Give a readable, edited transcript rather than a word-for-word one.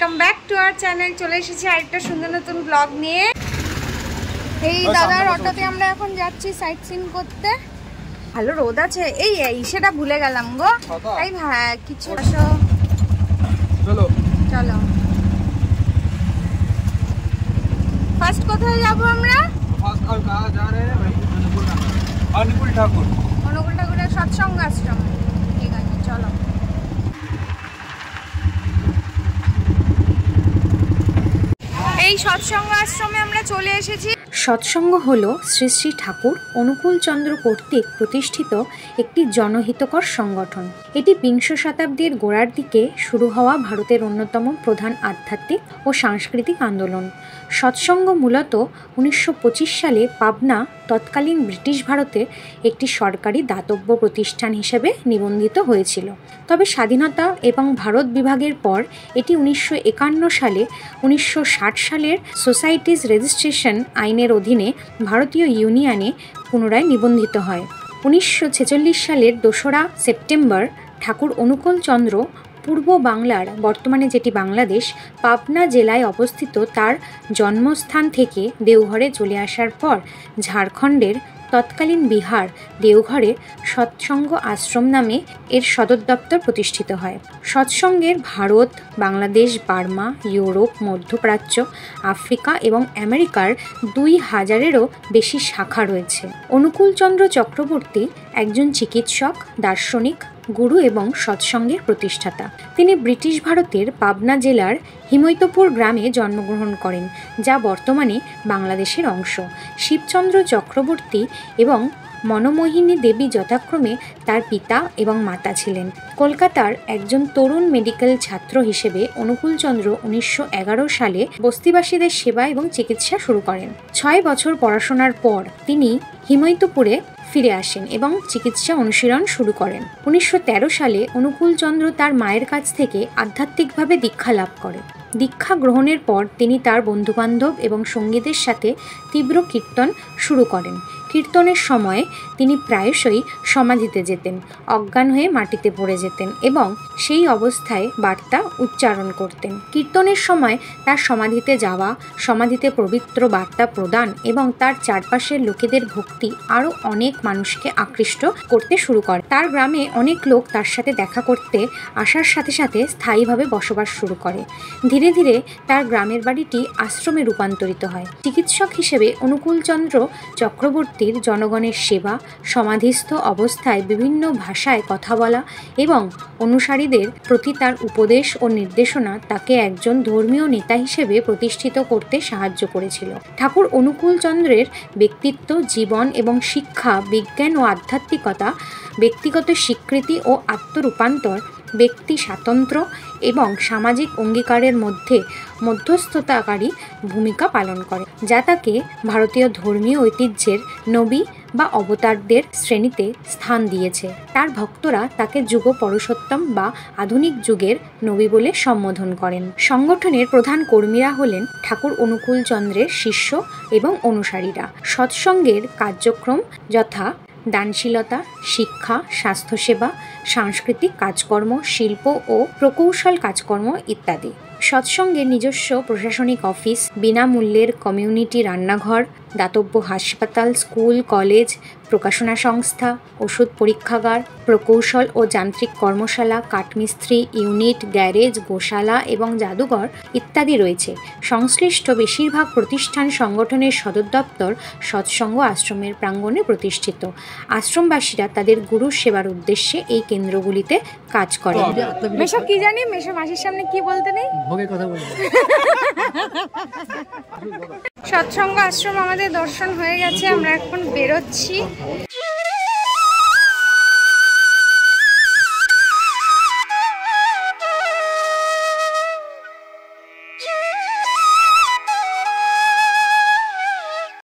Welcome back to our channel. চলে এসেছি আরেকটা সুন্দর নতুন ব্লগ নিয়ে। এই দাদার অটোতে আমরা এখন যাচ্ছি সাইট সিন করতে। ভালো রোদ আছে। এই সেটা ভুলে গেলাম গো। তাই হ্যাঁ কিছু চলো চলো। ফার্স্ট কোথায় যাব আমরা? অনুকূল ঠাকুরের সৎসঙ্গ আশ্রম। ঠিক আছে চলো। এই সৎসঙ্গ আশ্রমে আমরা চলে এসেছি। সৎসঙ্গ হল শ্রী শ্রী ঠাকুর অনুকূল চন্দ্র কর্তৃক প্রতিষ্ঠিত একটি জনহিতকর সংগঠন। এটি বিংশ শতাব্দীর গোড়ার দিকে শুরু হওয়া ভারতের অন্যতম প্রধান আধ্যাত্মিক ও সাংস্কৃতিক আন্দোলন। সৎসঙ্গ মূলত 1925 সালে পাবনা তৎকালীন ব্রিটিশ ভারতে একটি সরকারি দাতব্য প্রতিষ্ঠান হিসেবে নিবন্ধিত হয়েছিল। তবে স্বাধীনতা এবং ভারত বিভাগের পর এটি 1951 সালে 1960 সালের সোসাইটিজ রেজিস্ট্রেশন আইনের অধীনে ভারতীয় ইউনিয়নে পুনরায় নিবন্ধিত হয়। 1946 সালের 2রা সেপ্টেম্বর ঠাকুর অনুকূল চন্দ্র পূর্ব বাংলার, বর্তমানে যেটি বাংলাদেশ, পাবনা জেলায় অবস্থিত তার জন্মস্থান থেকে দেওঘরে চলে আসার পর ঝাড়খণ্ডের তৎকালীন বিহার দেওঘরে সৎসঙ্গ আশ্রম নামে এর সদর দপ্তর প্রতিষ্ঠিত হয়। সৎসঙ্গের ভারত, বাংলাদেশ, বার্মা, ইউরোপ, মধ্যপ্রাচ্য, আফ্রিকা এবং আমেরিকার 2000-এরও বেশি শাখা রয়েছে। অনুকূলচন্দ্র চক্রবর্তী একজন চিকিৎসক, দার্শনিক, গুরু এবং সৎসঙ্গের প্রতিষ্ঠাতা। তিনি ব্রিটিশ ভারতের পাবনা জেলার হিমৈতপুর গ্রামে জন্মগ্রহণ করেন, যা বর্তমানে বাংলাদেশের অংশ। শিবচন্দ্র চক্রবর্তী এবং মনমোহিনী দেবী যথাক্রমে তার পিতা এবং মাতা ছিলেন। কলকাতার একজন তরুণ মেডিকেল ছাত্র হিসেবে অনুকূলচন্দ্র 1911 সালে বস্তিবাসীদের সেবা এবং চিকিৎসা শুরু করেন। 6 বছর পড়াশোনার পর তিনি হিমৈতপুরে ফিরে আসেন এবং চিকিৎসা অনুশীলন শুরু করেন। 1913 সালে অনুকূলচন্দ্র তার মায়ের কাছ থেকে আধ্যাত্মিকভাবে দীক্ষা লাভ করেন। দীক্ষা গ্রহণের পর তিনি তার বন্ধুবান্ধব এবং সঙ্গীদের সাথে তীব্র কীর্তন শুরু করেন। কীর্তনের সময় তিনি প্রায়শই সমাধিতে যেতেন, অজ্ঞান হয়ে মাটিতে পড়ে যেতেন এবং সেই অবস্থায় বার্তা উচ্চারণ করতেন। কীর্তনের সময় তার সমাধিতে যাওয়া, সমাধিতে পবিত্র বার্তা প্রদান এবং তার চারপাশের লোকেদের ভক্তি আরও অনেক মানুষকে আকৃষ্ট করতে শুরু করে। তার গ্রামে অনেক লোক তার সাথে দেখা করতে আসার সাথে সাথে স্থায়ীভাবে বসবাস শুরু করে। ধীরে ধীরে তার গ্রামের বাড়িটি আশ্রমে রূপান্তরিত হয়। চিকিৎসক হিসেবে অনুকূলচন্দ্র চক্রবর্তীর জনগণের সেবা, সমাধিস্থ অবস্থায় বিভিন্ন ভাষায় কথা বলা এবং অনুসারীদের প্রতি তার উপদেশ ও নির্দেশনা তাকে একজন ধর্মীয় নেতা হিসেবে প্রতিষ্ঠিত করতে সাহায্য করেছিল। ঠাকুর অনুকূলচন্দ্রের ব্যক্তিত্ব, জীবন এবং শিক্ষা, বিজ্ঞান ও আধ্যাত্মিকতা, ব্যক্তিগত স্বীকৃতি ও আত্মরূপান্তর, ব্যক্তি স্বাতন্ত্র্য এবং সামাজিক অঙ্গীকারের মধ্যে মধ্যস্থতাকারী ভূমিকা পালন করে, যা তাকে ভারতীয় ধর্মীয় ঐতিহ্যের নবী বা অবতারদের শ্রেণীতে স্থান দিয়েছে। তার ভক্তরা তাকে যুগ পুরুষোত্তম বা আধুনিক যুগের নবী বলে সম্বোধন করেন। সংগঠনের প্রধান কর্মীরা হলেন ঠাকুর অনুকূলচন্দ্রের শিষ্য এবং অনুসারীরা। সৎসঙ্গের কার্যক্রম যথা দানশীলতা, শিক্ষা, স্বাস্থ্যসেবা, সাংস্কৃতিক কাজকর্ম, শিল্প ও প্রকৌশল কাজকর্ম ইত্যাদি। সৎসঙ্গের নিজস্ব প্রশাসনিক অফিস, বিনামূল্যের কমিউনিটি রান্নাঘর, দাতব্য হাসপাতাল, স্কুল, কলেজ, প্রকাশনা সংস্থা, ওষুধ পরীক্ষাগার, প্রকৌশল ও যান্ত্রিক কর্মশালা, কাঠমিস্ত্রি ইউনিট, গ্যারেজ, গোশালা এবং জাদুঘর ইত্যাদি রয়েছে। সংশ্লিষ্ট বেশিরভাগ প্রতিষ্ঠান সংগঠনের সদর দপ্তর সৎসঙ্গ আশ্রমের প্রাঙ্গণে প্রতিষ্ঠিত। আশ্রমবাসীরা তাদের গুরুর সেবার উদ্দেশ্যে এই কেন্দ্রগুলিতে কাজ করে। মেশো কি জানি, মেশো মাসির সামনে কি বলতে নেই, কথা বলতে। সৎসঙ্গ আশ্রম আমাদের দর্শন হয়ে গেছে, আমরা এখন বেরোচ্ছি।